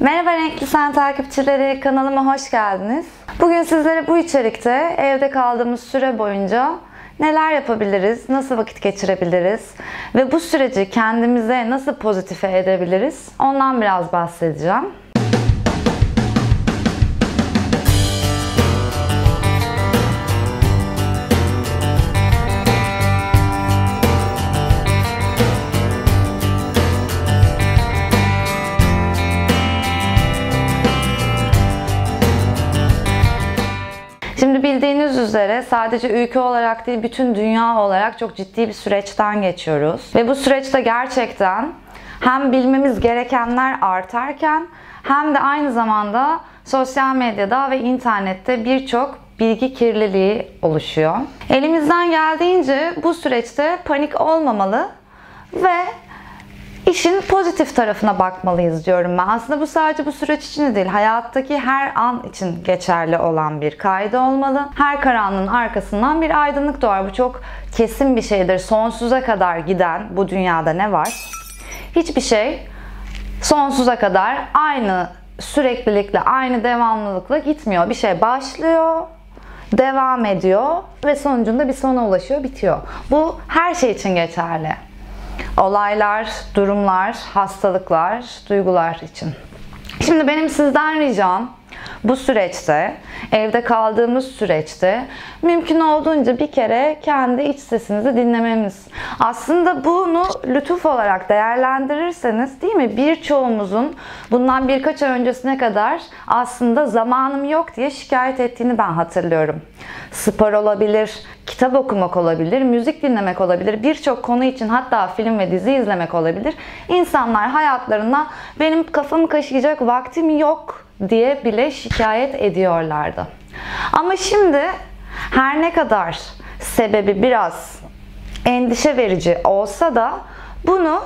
Merhaba Renkli Sen takipçileri, kanalıma hoş geldiniz. Bugün sizlere bu içerikte evde kaldığımız süre boyunca neler yapabiliriz, nasıl vakit geçirebiliriz ve bu süreci kendimize nasıl pozitife edebiliriz ondan biraz bahsedeceğim. Şimdi bildiğiniz üzere sadece ülke olarak değil, bütün dünya olarak çok ciddi bir süreçten geçiyoruz. Ve bu süreçte gerçekten hem bilmemiz gerekenler artarken hem de aynı zamanda sosyal medyada ve internette birçok bilgi kirliliği oluşuyor. Elimizden geldiğince bu süreçte panik olmamalı ve İşin pozitif tarafına bakmalıyız diyorum ben. Aslında bu sadece bu süreç için değil, hayattaki her an için geçerli olan bir kaide olmalı. Her karanlığın arkasından bir aydınlık doğar. Bu çok kesin bir şeydir. Sonsuza kadar giden bu dünyada ne var? Hiçbir şey sonsuza kadar aynı süreklilikle, aynı devamlılıkla gitmiyor. Bir şey başlıyor, devam ediyor ve sonucunda bir sona ulaşıyor, bitiyor. Bu her şey için geçerli. Olaylar, durumlar, hastalıklar, duygular için. Şimdi benim sizden ricam bu süreçte, evde kaldığımız süreçte mümkün olduğunca bir kere kendi iç sesinizi dinlememiz. Aslında bunu lütuf olarak değerlendirirseniz, değil mi? Birçoğumuzun bundan birkaç ay öncesine kadar aslında zamanım yok diye şikayet ettiğini ben hatırlıyorum. Spor olabilir, kitap okumak olabilir, müzik dinlemek olabilir, birçok konu için hatta film ve dizi izlemek olabilir. İnsanlar hayatlarında benim kafamı kaşıyacak vaktim yok diye bile şikayet ediyorlardı. Ama şimdi her ne kadar sebebi biraz endişe verici olsa da bunu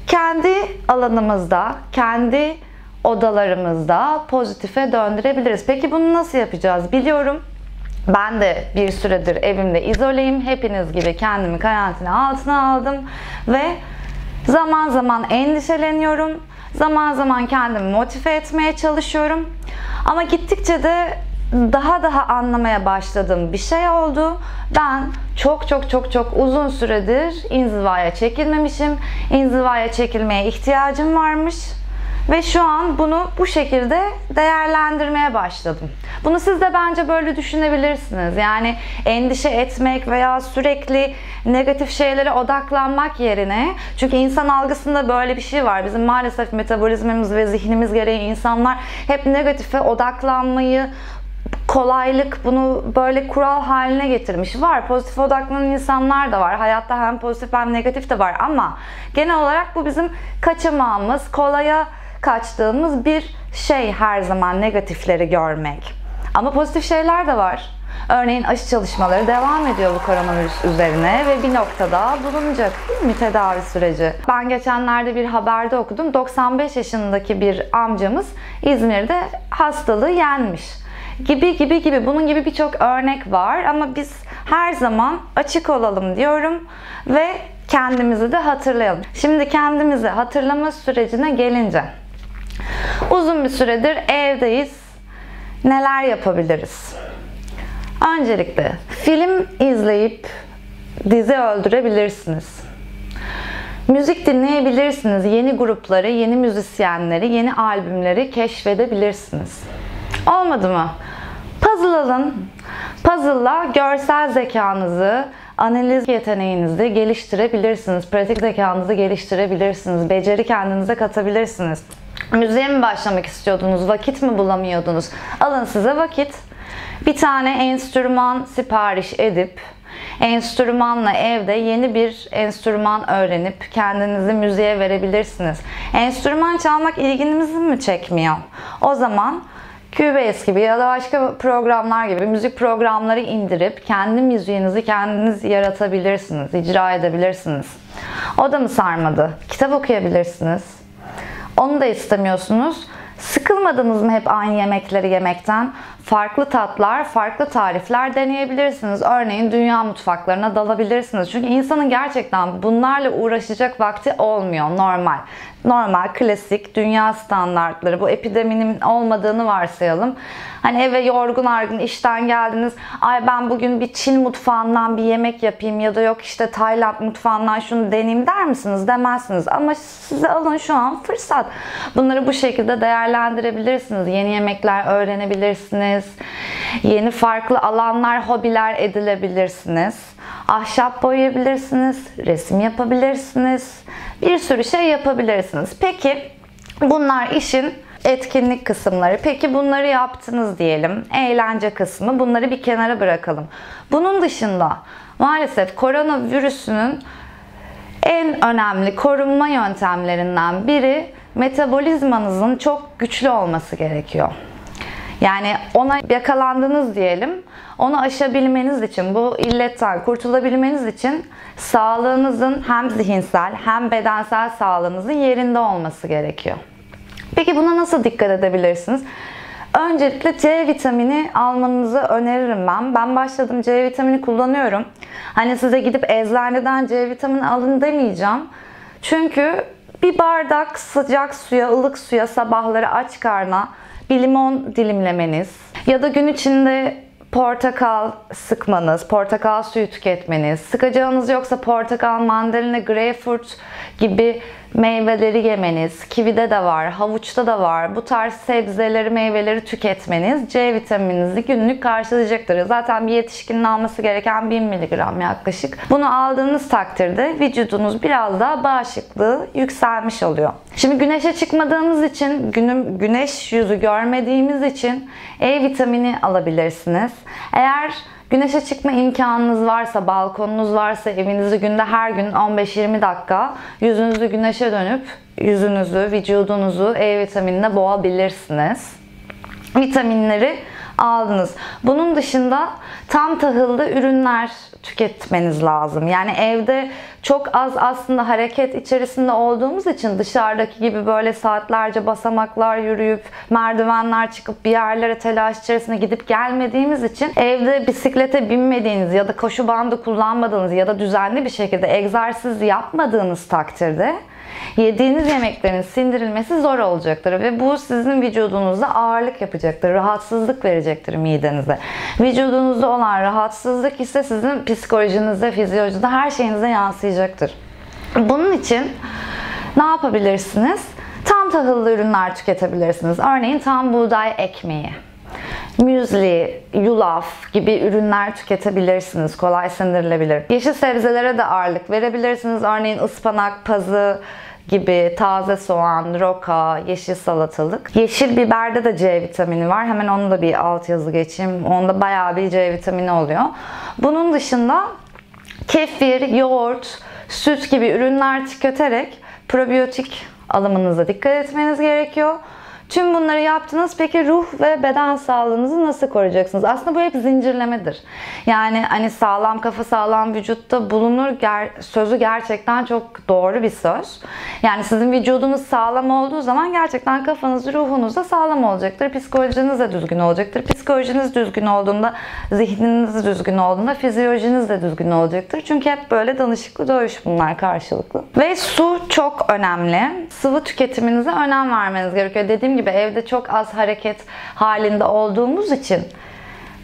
kendi alanımızda, kendi odalarımızda pozitife döndürebiliriz. Peki bunu nasıl yapacağız? Biliyorum. Ben de bir süredir evimde izoleyim. Hepiniz gibi kendimi karantina altına aldım ve zaman zaman endişeleniyorum. Zaman zaman kendimi motive etmeye çalışıyorum. Ama gittikçe de daha anlamaya başladığım bir şey oldu. Ben çok uzun süredir inzivaya çekilmemişim. İnzivaya çekilmeye ihtiyacım varmış. Ve şu an bunu bu şekilde değerlendirmeye başladım. Bunu siz de bence böyle düşünebilirsiniz. Yani endişe etmek veya sürekli negatif şeylere odaklanmak yerine, çünkü insan algısında böyle bir şey var. Bizim maalesef metabolizmamız ve zihnimiz gereği insanlar hep negatife odaklanmayı, kolaylık, bunu böyle kural haline getirmiş. Var, pozitif odaklanan insanlar da var. Hayatta hem pozitif hem negatif de var ama genel olarak bu bizim kaçamağımız, kolaya kaçtığımız bir şey her zaman negatifleri görmek. Ama pozitif şeyler de var. Örneğin aşı çalışmaları devam ediyor bu koronavirüs üzerine ve bir noktada bulunacak, değil mi, tedavi süreci. Ben geçenlerde bir haberde okudum. 95 yaşındaki bir amcamız İzmir'de hastalığı yenmiş. Gibi. Bunun gibi birçok örnek var ama biz her zaman açık olalım diyorum ve kendimizi de hatırlayalım. Şimdi kendimizi hatırlama sürecine gelince, uzun bir süredir evdeyiz. Neler yapabiliriz? Öncelikle film izleyip dizi öldürebilirsiniz. Müzik dinleyebilirsiniz. Yeni grupları, yeni müzisyenleri, yeni albümleri keşfedebilirsiniz. Olmadı mı? Puzzle alın. Puzzle'la görsel zekanızı, analiz yeteneğinizi geliştirebilirsiniz. Pratik zekanızı geliştirebilirsiniz. Beceri kendinize katabilirsiniz. Müziğe mi başlamak istiyordunuz? Vakit mi bulamıyordunuz? Alın size vakit. Bir tane enstrüman sipariş edip enstrümanla evde yeni bir enstrüman öğrenip kendinizi müziğe verebilirsiniz. Enstrüman çalmak ilginizi mi çekmiyor? O zaman Cubase gibi ya da başka programlar gibi müzik programları indirip kendi müziğinizi kendiniz yaratabilirsiniz, icra edebilirsiniz. O da mı sarmadı? Kitap okuyabilirsiniz. Onu da istemiyorsunuz. Sıkılmadınız mı hep aynı yemekleri yemekten? farklı tatlar, farklı tarifler deneyebilirsiniz. Örneğin dünya mutfaklarına dalabilirsiniz. Çünkü insanın gerçekten bunlarla uğraşacak vakti olmuyor normal. Normal, klasik, dünya standartları, bu epideminin olmadığını varsayalım. Hani eve yorgun argın işten geldiniz. Ay ben bugün bir Çin mutfağından bir yemek yapayım ya da yok işte Tayland mutfağından şunu deneyeyim der misiniz? Demezsiniz. Ama size alın şu an fırsat. Bunları bu şekilde değerlendirebilirsiniz. Yeni yemekler öğrenebilirsiniz. Yeni farklı alanlar, hobiler edinebilirsiniz. Ahşap boyayabilirsiniz, resim yapabilirsiniz, bir sürü şey yapabilirsiniz. Peki bunlar işin etkinlik kısımları. Peki bunları yaptınız diyelim. Eğlence kısmı. Bunları bir kenara bırakalım. Bunun dışında maalesef koronavirüsünün en önemli korunma yöntemlerinden biri metabolizmanızın çok güçlü olması gerekiyor. Yani ona yakalandınız diyelim. Onu aşabilmeniz için, bu illetten kurtulabilmeniz için sağlığınızın hem zihinsel hem bedensel sağlığınızın yerinde olması gerekiyor. Peki buna nasıl dikkat edebilirsiniz? Öncelikle C vitamini almanızı öneririm ben. Ben başladım, C vitamini kullanıyorum. Hani size gidip eczaneden C vitamini alın demeyeceğim. Çünkü bir bardak sıcak suya, ılık suya sabahları aç karnına bir limon dilimlemeniz ya da gün içinde portakal sıkmanız, portakal suyu tüketmeniz, sıkacağınız yoksa portakal, mandalina, greyfurt gibi meyveleri yemeniz, kivide de var, havuçta da var, bu tarz sebzeleri, meyveleri tüketmeniz C vitamininizi günlük karşılayacaktır. Zaten bir yetişkinin alması gereken 1000 mg yaklaşık. Bunu aldığınız takdirde vücudunuz biraz daha bağışıklığı yükselmiş oluyor. Şimdi güneşe çıkmadığımız için, güneş yüzü görmediğimiz için E vitamini alabilirsiniz. Eğer güneşe çıkma imkanınız varsa, balkonunuz varsa, evinizi günde her gün 15-20 dakika yüzünüzü güneşe dönüp yüzünüzü, vücudunuzu E vitaminine boğabilirsiniz. Vitaminleri aldınız. Bunun dışında tam tahıllı ürünler tüketmeniz lazım. Yani evde çok az aslında hareket içerisinde olduğumuz için dışarıdaki gibi böyle saatlerce basamaklar yürüyüp merdivenler çıkıp bir yerlere telaş içerisinde gidip gelmediğimiz için evde bisiklete binmediğiniz ya da koşu bandı kullanmadığınız ya da düzenli bir şekilde egzersiz yapmadığınız takdirde yediğiniz yemeklerin sindirilmesi zor olacaktır ve bu sizin vücudunuzda ağırlık yapacaktır, rahatsızlık verecektir midenize. Vücudunuzda olan rahatsızlık ise sizin psikolojinizde, fizyolojide, her şeyinize yansıyacaktır. Bunun için ne yapabilirsiniz? Tam tahıllı ürünler tüketebilirsiniz. Örneğin tam buğday ekmeği, müzli, yulaf gibi ürünler tüketebilirsiniz. Kolay sindirilebilir. Yeşil sebzelere de ağırlık verebilirsiniz. Örneğin ıspanak, pazı gibi, taze soğan, roka, yeşil salatalık. Yeşil biberde de C vitamini var. Hemen onu da bir alt yazı geçeyim. Onda bayağı bir C vitamini oluyor. Bunun dışında kefir, yoğurt, süt gibi ürünler tüketerek probiyotik alımınıza dikkat etmeniz gerekiyor. Tüm bunları yaptınız. Peki ruh ve beden sağlığınızı nasıl koruyacaksınız? Aslında bu hep zincirlemedir. Yani hani sağlam kafa sağlam vücutta bulunur sözü gerçekten çok doğru bir söz. Yani sizin vücudunuz sağlam olduğu zaman gerçekten kafanız, ruhunuz da sağlam olacaktır. Psikolojiniz de düzgün olacaktır. Psikolojiniz düzgün olduğunda, zihniniz düzgün olduğunda fizyolojiniz de düzgün olacaktır. Çünkü hep böyle danışıklı dövüş bunlar karşılıklı. Ve su çok önemli. Sıvı tüketiminize önem vermeniz gerekiyor. Dediğim gibi evde çok az hareket halinde olduğumuz için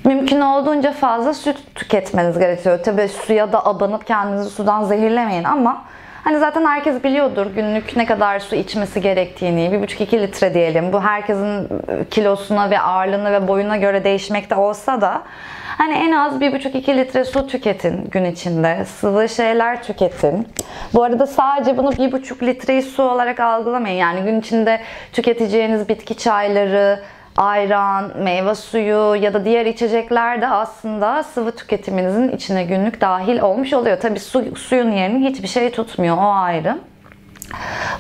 mümkün olduğunca fazla süt tüketmeniz gerekiyor. Tabii suya da abanıp kendinizi sudan zehirlemeyin ama hani zaten herkes biliyordur günlük ne kadar su içmesi gerektiğini. 1,5-2 litre diyelim. Bu herkesin kilosuna ve ağırlığına ve boyuna göre değişmekte olsa da hani en az 1,5-2 litre su tüketin gün içinde. Sıvı şeyler tüketin. Bu arada sadece bunu 1,5 litreyi su olarak algılamayın. Yani gün içinde tüketeceğiniz bitki çayları, ayran, meyve suyu ya da diğer içecekler de aslında sıvı tüketiminizin içine günlük dahil olmuş oluyor. Tabii suyun yerini hiçbir şey tutmuyor, o ayrı.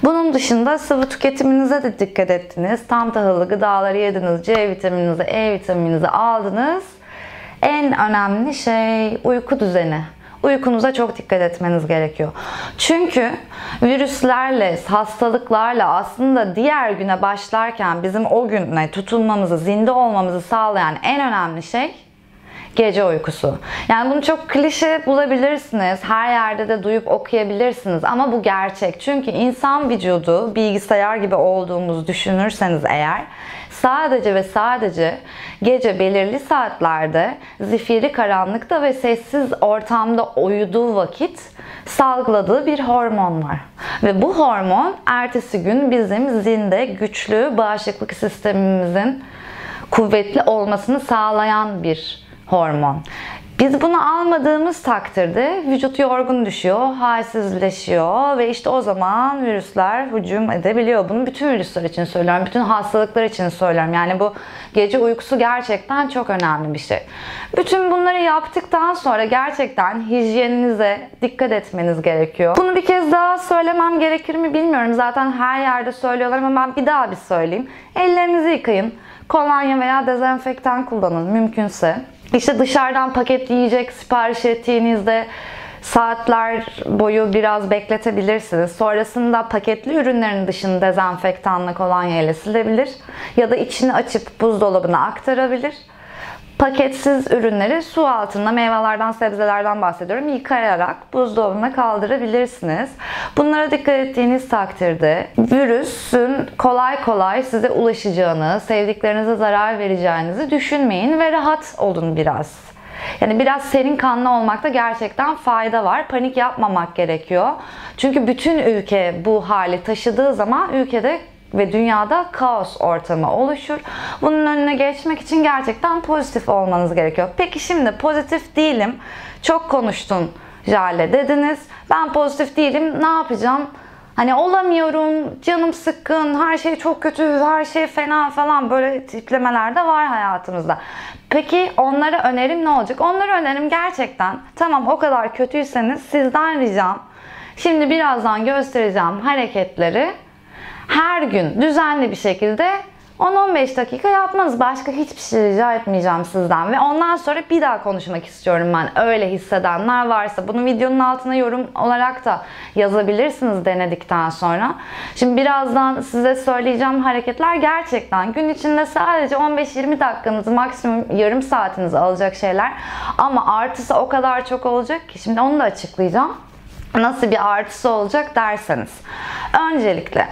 Bunun dışında sıvı tüketiminize de dikkat ettiniz. Tam tahıllı gıdaları yediniz, C vitamininizi, E vitamininizi aldınız. En önemli şey uyku düzeni. uykunuza çok dikkat etmeniz gerekiyor. Çünkü virüslerle, hastalıklarla aslında diğer güne başlarken bizim o güne tutunmamızı, zinde olmamızı sağlayan en önemli şey gece uykusu. Yani bunu çok klişe bulabilirsiniz. Her yerde de duyup okuyabilirsiniz. Ama bu gerçek. Çünkü insan vücudu bilgisayar gibi olduğumuzu düşünürseniz eğer sadece ve sadece gece belirli saatlerde zifiri karanlıkta ve sessiz ortamda uyuduğu vakit salgıladığı bir hormon var. Ve bu hormon ertesi gün bizim zinde, güçlü bağışıklık sistemimizin kuvvetli olmasını sağlayan bir hormon. Biz bunu almadığımız takdirde vücut yorgun düşüyor, halsizleşiyor ve işte o zaman virüsler hücum edebiliyor. Bunu bütün virüsler için söylüyorum, bütün hastalıklar için söylüyorum. Yani bu gece uykusu gerçekten çok önemli bir şey. Bütün bunları yaptıktan sonra gerçekten hijyeninize dikkat etmeniz gerekiyor. Bunu bir kez daha söylemem gerekir mi bilmiyorum. Zaten her yerde söylüyorlar ama ben bir daha söyleyeyim. Ellerinizi yıkayın. Kolonya veya dezenfektan kullanın mümkünse. İşte dışarıdan paketli yiyecek sipariş ettiğinizde saatler boyu biraz bekletebilirsiniz. Sonrasında paketli ürünlerin dışını dezenfektanla, kolonya ile silebilir. Ya da içini açıp buzdolabına aktarabilir. Paketsiz ürünleri su altında, meyvelerden, sebzelerden bahsediyorum, yıkayarak buzdolabına kaldırabilirsiniz. Bunlara dikkat ettiğiniz takdirde virüsün kolay kolay size ulaşacağını, sevdiklerinize zarar vereceğinizi düşünmeyin ve rahat olun biraz. Yani biraz serin kanlı olmakta gerçekten fayda var. Panik yapmamak gerekiyor. Çünkü bütün ülke bu hali taşıdığı zaman ülkede ve dünyada kaos ortamı oluşur. Bunun önüne geçmek için gerçekten pozitif olmanız gerekiyor. Peki şimdi pozitif değilim, çok konuştun Jale dediniz. Ben pozitif değilim, ne yapacağım? Hani olamıyorum, canım sıkkın, her şey çok kötü, her şey fena falan böyle tiplemeler de var hayatımızda. Peki onlara önerim ne olacak? Onlara önerim gerçekten tamam o kadar kötüyseniz sizden ricam şimdi birazdan göstereceğim hareketleri her gün düzenli bir şekilde 10-15 dakika yapmanız. Başka hiçbir şey rica etmeyeceğim sizden. Ve ondan sonra bir daha konuşmak istiyorum ben. Öyle hissedenler varsa bunu videonun altına yorum olarak da yazabilirsiniz denedikten sonra. Şimdi birazdan size söyleyeceğim hareketler gerçekten gün içinde sadece 15-20 dakikanızı, maksimum yarım saatinizi alacak şeyler. Ama artısı o kadar çok olacak ki şimdi onu da açıklayacağım. Nasıl bir artısı olacak derseniz. Öncelikle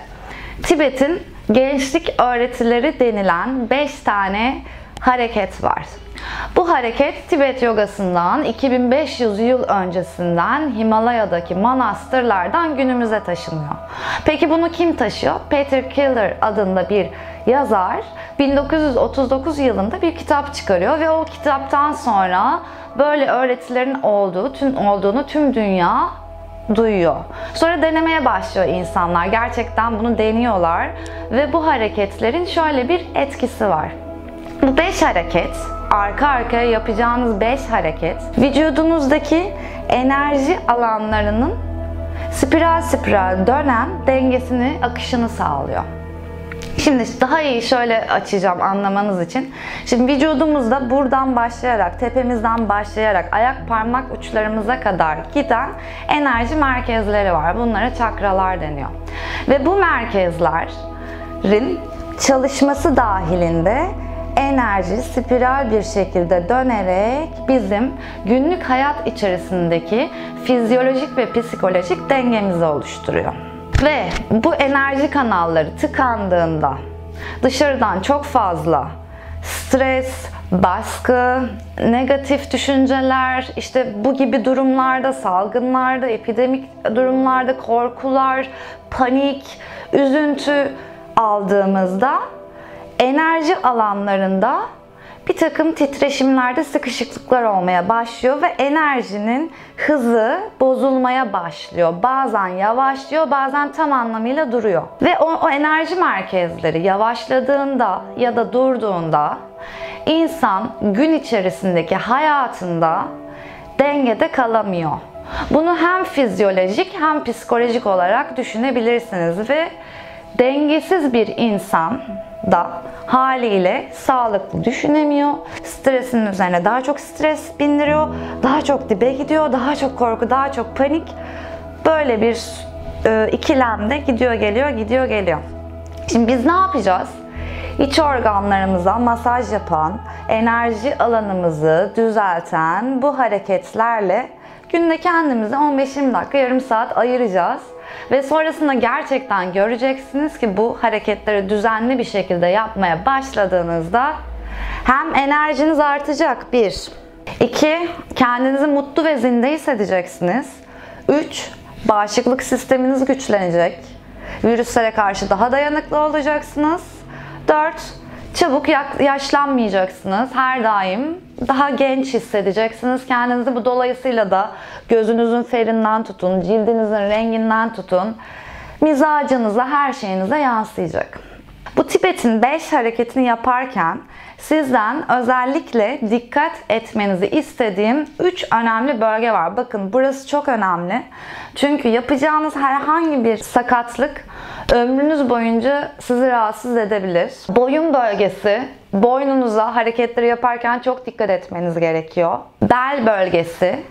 Tibet'in gençlik öğretileri denilen 5 tane hareket var. Bu hareket Tibet yogasından 2500 yıl öncesinden Himalaya'daki manastırlardan günümüze taşınıyor. Peki bunu kim taşıyor? Peter Keeler adında bir yazar 1939 yılında bir kitap çıkarıyor ve o kitaptan sonra böyle öğretilerin olduğunu tüm dünya duyuyor. Sonra denemeye başlıyor insanlar. Gerçekten bunu deniyorlar ve bu hareketlerin şöyle bir etkisi var. Bu 5 hareket, arka arkaya yapacağınız 5 hareket, vücudunuzdaki enerji alanlarının spiral spiral dönen dengesini, akışını sağlıyor. Şimdi daha iyi şöyle açacağım anlamanız için. Şimdi vücudumuzda buradan başlayarak, tepemizden başlayarak ayak parmak uçlarımıza kadar giden enerji merkezleri var. Bunlara çakralar deniyor. Ve bu merkezlerin çalışması dahilinde enerji spiral bir şekilde dönerek bizim günlük hayat içerisindeki fizyolojik ve psikolojik dengemizi oluşturuyor. Ve bu enerji kanalları tıkandığında dışarıdan çok fazla stres, baskı, negatif düşünceler, işte bu gibi durumlarda, salgınlarda, epidemik durumlarda korkular, panik, üzüntü aldığımızda enerji alanlarında bir takım titreşimlerde sıkışıklıklar olmaya başlıyor ve enerjinin hızı bozulmaya başlıyor. Bazen yavaşlıyor, bazen tam anlamıyla duruyor. Ve o enerji merkezleri yavaşladığında ya da durduğunda insan gün içerisindeki hayatında dengede kalamıyor. Bunu hem fizyolojik hem psikolojik olarak düşünebilirsiniz ve Dengesiz bir insan da haliyle sağlıklı düşünemiyor. Stresinin üzerine daha çok stres bindiriyor. Daha çok dibe gidiyor. Daha çok korku, daha çok panik. Böyle bir ikilemde gidiyor geliyor. Şimdi biz ne yapacağız? İç organlarımıza masaj yapan, enerji alanımızı düzelten bu hareketlerle günde kendimize 15-20 dakika, yarım saat ayıracağız. Ve sonrasında gerçekten göreceksiniz ki bu hareketleri düzenli bir şekilde yapmaya başladığınızda hem enerjiniz artacak 1, 2, kendinizi mutlu ve zinde hissedeceksiniz. 3, bağışıklık sisteminiz güçlenecek. Virüslere karşı daha dayanıklı olacaksınız. 4, çabuk yaşlanmayacaksınız. Her daim daha genç hissedeceksiniz kendinizi. Bu dolayısıyla da gözünüzün ferinden tutun, cildinizin renginden tutun, mizacınıza, her şeyinize yansıyacak. Bu Tibet'in 5 hareketini yaparken sizden özellikle dikkat etmenizi istediğim 3 önemli bölge var. Bakın burası çok önemli. Çünkü yapacağınız herhangi bir sakatlık ömrünüz boyunca sizi rahatsız edebilir. Boyun bölgesi, boynunuza hareketleri yaparken çok dikkat etmeniz gerekiyor. Bel bölgesi,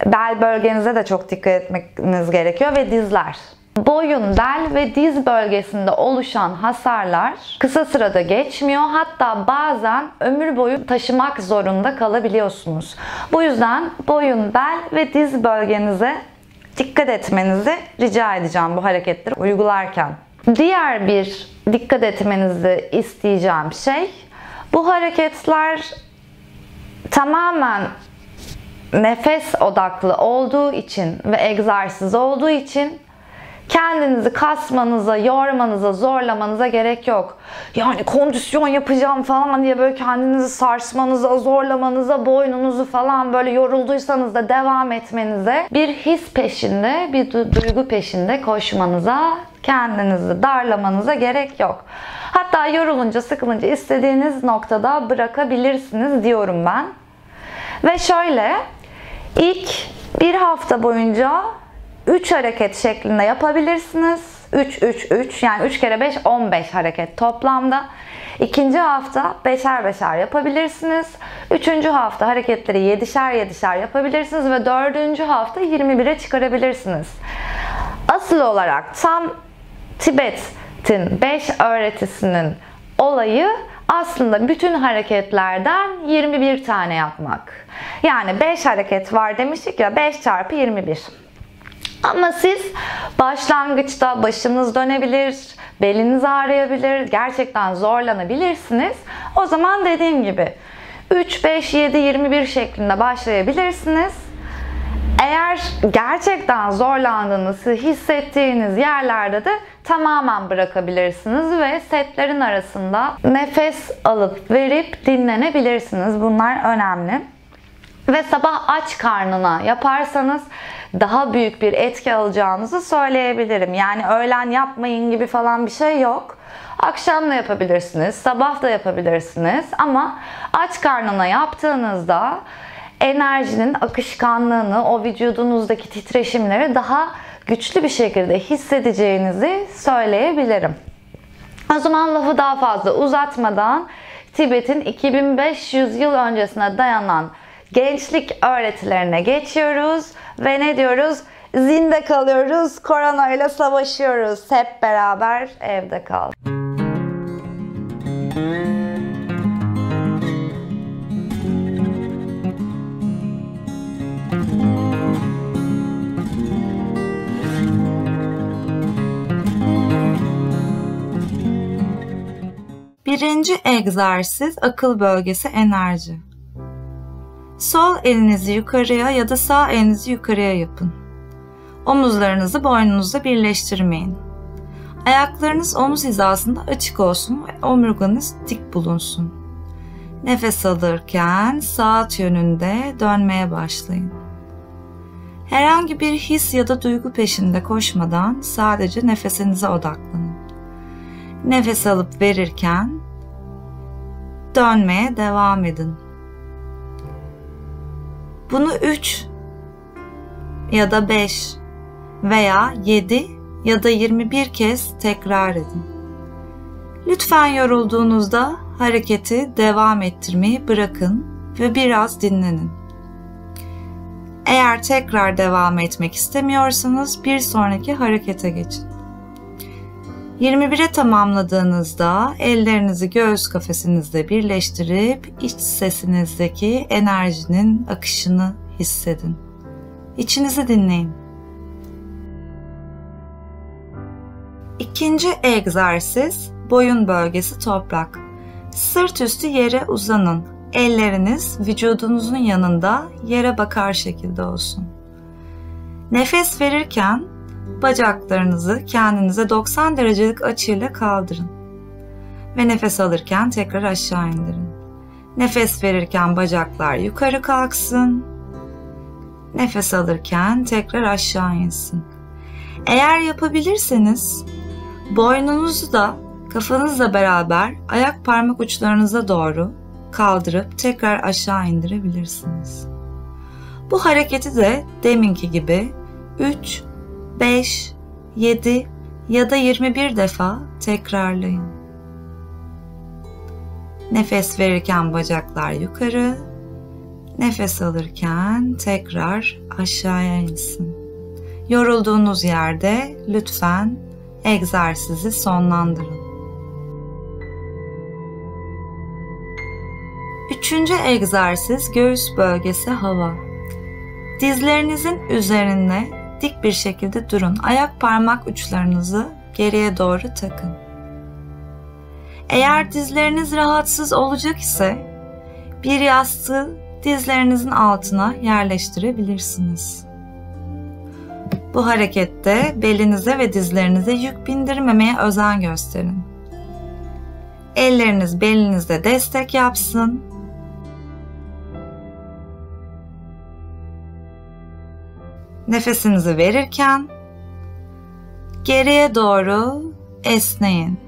bel bölgenize de çok dikkat etmeniz gerekiyor ve dizler. Boyun, bel ve diz bölgesinde oluşan hasarlar kısa sırada geçmiyor. Hatta bazen ömür boyu taşımak zorunda kalabiliyorsunuz. Bu yüzden boyun, bel ve diz bölgenize dikkat etmenizi rica edeceğim bu hareketleri uygularken. Diğer bir dikkat etmenizi isteyeceğim şey, bu hareketler tamamen nefes odaklı olduğu için ve egzersiz olduğu için kendinizi kasmanıza, yormanıza, zorlamanıza gerek yok. Yani kondisyon yapacağım falan diye böyle kendinizi sarsmanıza, zorlamanıza, boynunuzu falan böyle yorulduysanız da devam etmenize, bir his peşinde, bir duygu peşinde koşmanıza, kendinizi darlamanıza gerek yok. Hatta yorulunca, sıkılınca istediğiniz noktada bırakabilirsiniz diyorum ben. Ve şöyle, ilk bir hafta boyunca 3 hareket şeklinde yapabilirsiniz. 3 yani 3 kere 5 15 hareket toplamda. İkinci hafta 5'er 5'er yapabilirsiniz. Üçüncü hafta hareketleri 7'şer 7'şer yapabilirsiniz ve dördüncü hafta 21'e çıkarabilirsiniz. Asıl olarak tam Tibet'in 5 öğretisinin olayı aslında bütün hareketlerden 21 tane yapmak. Yani 5 hareket var demiştik ya, 5 çarpı 21. Ama siz başlangıçta başınız dönebilir, beliniz ağrıyabilir, gerçekten zorlanabilirsiniz. O zaman dediğim gibi 3, 5, 7, 21 şeklinde başlayabilirsiniz. Eğer gerçekten zorlandığınızı hissettiğiniz yerlerde de tamamen bırakabilirsiniz ve setlerin arasında nefes alıp verip dinlenebilirsiniz. Bunlar önemli. Ve sabah aç karnına yaparsanız daha büyük bir etki alacağınızı söyleyebilirim. Yani öğlen yapmayın gibi falan bir şey yok. Akşam da yapabilirsiniz, sabah da yapabilirsiniz ama aç karnına yaptığınızda enerjinin akışkanlığını, o vücudunuzdaki titreşimleri daha güçlü bir şekilde hissedeceğinizi söyleyebilirim. O zaman lafı daha fazla uzatmadan Tibet'in 2500 yıl öncesine dayanan gençlik öğretilerine geçiyoruz ve ne diyoruz? Zinde kalıyoruz, korona ile savaşıyoruz. Hep beraber evde kal. Birinci egzersiz akıl bölgesi enerji. Sol elinizi yukarıya ya da sağ elinizi yukarıya yapın. Omuzlarınızı boynunuzla birleştirmeyin. Ayaklarınız omuz hizasında açık olsun ve omurganız dik bulunsun. Nefes alırken saat yönünde dönmeye başlayın. Herhangi bir his ya da duygu peşinde koşmadan sadece nefesinize odaklanın. Nefes alıp verirken dönmeye devam edin. Bunu 3 ya da 5 veya 7 ya da 21 kez tekrar edin. Lütfen yorulduğunuzda hareketi devam ettirmeyi bırakın ve biraz dinlenin. Eğer tekrar devam etmek istemiyorsanız bir sonraki harekete geçin. 21'e tamamladığınızda ellerinizi göğüs kafesinizle birleştirip iç sesinizdeki enerjinin akışını hissedin. İçinizi dinleyin. İkinci egzersiz boyun bölgesi toprak. Sırt üstü yere uzanın. Elleriniz vücudunuzun yanında yere bakar şekilde olsun. Nefes verirken bacaklarınızı kendinize 90 derecelik açıyla kaldırın. Ve nefes alırken tekrar aşağı indirin. Nefes verirken bacaklar yukarı kalksın. Nefes alırken tekrar aşağı insin. Eğer yapabilirseniz boynunuzu da kafanızla beraber ayak parmak uçlarınıza doğru kaldırıp tekrar aşağı indirebilirsiniz. Bu hareketi de deminki gibi 3, 5, 7 ya da 21 defa tekrarlayın. Nefes verirken bacaklar yukarı, nefes alırken tekrar aşağıya insin. Yorulduğunuz yerde lütfen egzersizi sonlandırın. Üçüncü egzersiz göğüs bölgesi hava. Dizlerinizin üzerine dik bir şekilde durun. Ayak parmak uçlarınızı geriye doğru takın. Eğer dizleriniz rahatsız olacak ise bir yastığı dizlerinizin altına yerleştirebilirsiniz. Bu harekette belinize ve dizlerinize yük bindirmemeye özen gösterin. Elleriniz belinizde destek yapsın. Nefesinizi verirken geriye doğru esneyin.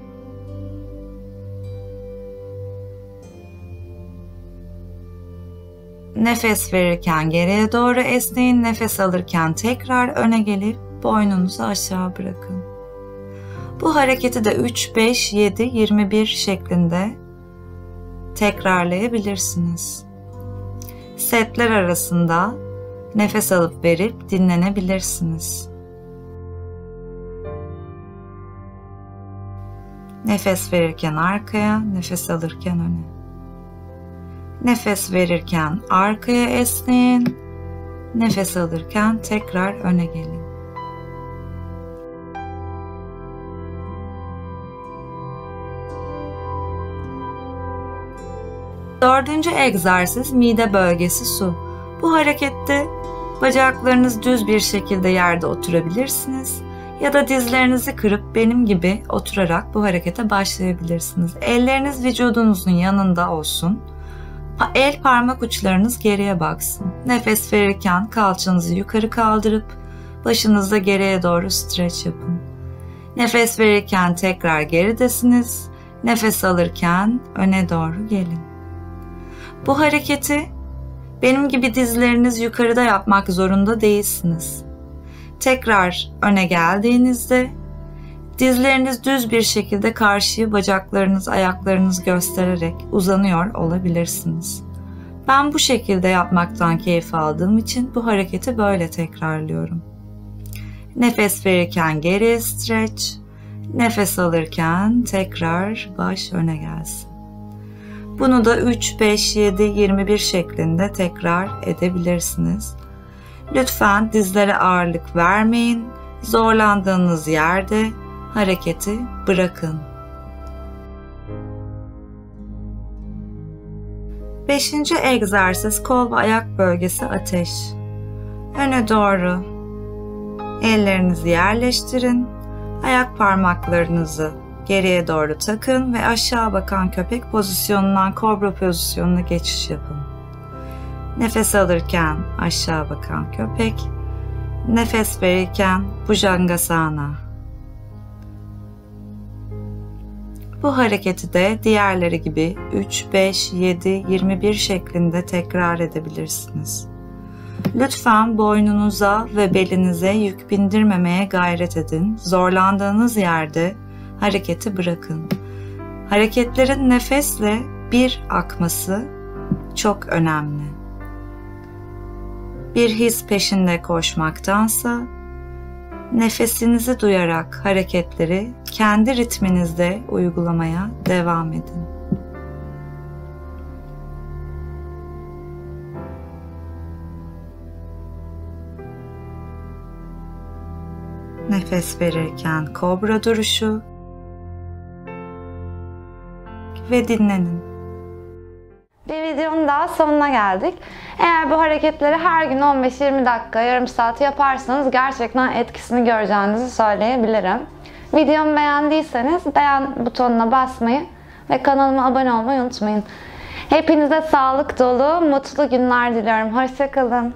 Nefes verirken geriye doğru esneyin. Nefes alırken tekrar öne gelip boynunuzu aşağı bırakın. Bu hareketi de 3, 5, 7, 21 şeklinde tekrarlayabilirsiniz. Setler arasında nefes alıp verip dinlenebilirsiniz. Nefes verirken arkaya, nefes alırken öne. Nefes verirken arkaya esneyin, nefes alırken tekrar öne gelin. Dördüncü egzersiz mide bölgesi su. Bu harekette bacaklarınız düz bir şekilde yerde oturabilirsiniz ya da dizlerinizi kırıp benim gibi oturarak bu harekete başlayabilirsiniz. Elleriniz vücudunuzun yanında olsun. El parmak uçlarınız geriye baksın. Nefes verirken kalçanızı yukarı kaldırıp başınızda geriye doğru streç yapın. Nefes verirken tekrar geridesiniz. Nefes alırken öne doğru gelin. Bu hareketi benim gibi dizleriniz yukarıda yapmak zorunda değilsiniz. Tekrar öne geldiğinizde dizleriniz düz bir şekilde karşıya bacaklarınız, ayaklarınız göstererek uzanıyor olabilirsiniz. Ben bu şekilde yapmaktan keyif aldığım için bu hareketi böyle tekrarlıyorum. Nefes verirken geriye streç, nefes alırken tekrar baş öne gelsin. Bunu da 3, 5, 7, 21 şeklinde tekrar edebilirsiniz. Lütfen dizlere ağırlık vermeyin. Zorlandığınız yerde hareketi bırakın. 5. egzersiz kol ve ayak bölgesi ateş. Öne doğru ellerinizi yerleştirin. Ayak parmaklarınızı geriye doğru takın ve aşağı bakan köpek pozisyonundan kobra pozisyonuna geçiş yapın. Nefes alırken aşağı bakan köpek, nefes verirken Bhujangasana. Bu hareketi de diğerleri gibi 3, 5, 7, 21 şeklinde tekrar edebilirsiniz. Lütfen boynunuza ve belinize yük bindirmemeye gayret edin. Zorlandığınız yerde hareketi bırakın. Hareketlerin nefesle bir akması çok önemli. Bir his peşinde koşmaktansa nefesinizi duyarak hareketleri kendi ritminizde uygulamaya devam edin. Nefes verirken kobra duruşu ve dinlenin. Bir videonun daha sonuna geldik. Eğer bu hareketleri her gün 15-20 dakika, yarım saat yaparsanız gerçekten etkisini göreceğinizi söyleyebilirim. Videomu beğendiyseniz beğen butonuna basmayı ve kanalıma abone olmayı unutmayın. Hepinize sağlık dolu, mutlu günler diliyorum. Hoşça kalın.